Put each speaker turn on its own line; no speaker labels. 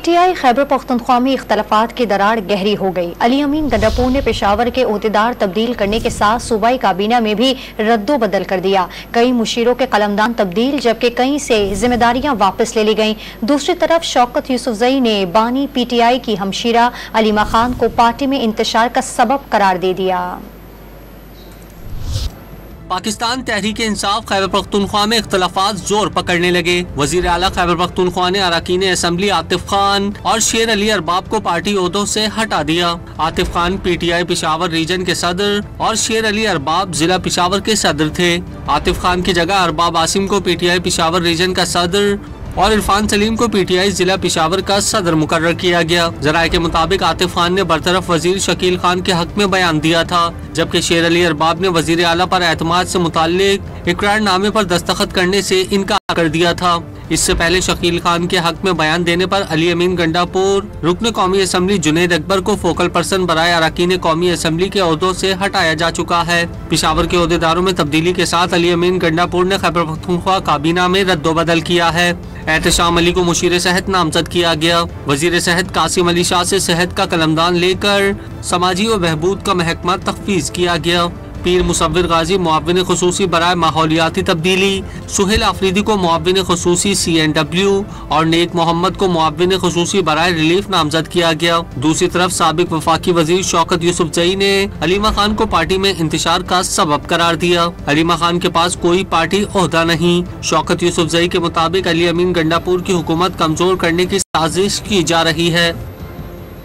PTI Khyber Pakhtunkhwa में इख्तलाफात की दरार गहरी हो गई। अली अमीन गंडापुर ने पेशावर के ओहदेदार तब्दील करने के साथ सूबाई काबीना में भी रद्दो बदल कर दिया। कई मुशीरों के कलमदान तब्दील, जबकि कई से जिम्मेदारियां वापस ले ली गईं। दूसरी तरफ शौकत यूसुफजई ने बानी PTI की हमशीरा अलीमा खान को पार्टी में इंतशार का सबब करार दे दिया।
पाकिस्तान तहरीक इंसाफ खैबर पख्तूनख्वा में इख्तलाफात जोर पकड़ने लगे। वजीर आला खैबर पख्तूनख्वा ने अरकान असम्बली आतिफ खान और शेर अली अरबाब को पार्टी ओहदों से हटा दिया। आतिफ खान PTI पेशावर रीजन के सदर और शेर अली अरबाब जिला पेशावर के सदर थे। आतिफ खान की जगह अरबाब आसिम को PTI पेशावर रीजन का सदर और इरफान सलीम को PTI जिला पेशावर का सदर मुकर्रर किया गया। जराये के मुताबिक आतिफ खान ने बरतरफ वजीर शकील खान के हक में बयान दिया था, जबकि शेर अली अरबाब ने वजीर आला पर एतमाद से मुताल्लिक इकरारनामे पर दस्तखत करने से इनकार कर दिया था। इससे पहले शकील खान के हक में बयान देने पर अली अमीन गंडापुर रुकन कौमी असम्बली जुनैद अकबर को फोकल पर्सन बराए अरकान कौमी असम्बली के ओहदों से हटाया जा चुका है। पेशावर के ओहदेदारों में तब्दीली के साथ अली अमीन गंडापुर ने खैबर पख्तूनख्वा काबीना में रद्दोबदल किया है। एहतशाम अली को मुशीर सेहत नामजद किया गया। वजीर सेहत कासिम अली शाह से सेहत का कलमदान लेकर समाजी व बहबूद का महकमा तख्फीज किया गया। पीर मुसव्विर गाजी मुआविन खुसूसी बराए माहौलियाती तब्दीली, सुहेल आफरीदी को मुआविन खुसूसी CNW और नेक मोहम्मद को मुआविन खुसूसी बराए रिलीफ नामजद किया गया। दूसरी तरफ साबिक वफाकी वजीर शौकत यूसुफजई ने अलीमा खान को पार्टी में इंतशार का सबब करार दिया। अलीमा खान के पास कोई पार्टी ओहदा नहीं। शौकत यूसुफजई के मुताबिक अली अमीन गंडापुर की हुकूमत कमजोर करने की साजिश की जा रही है।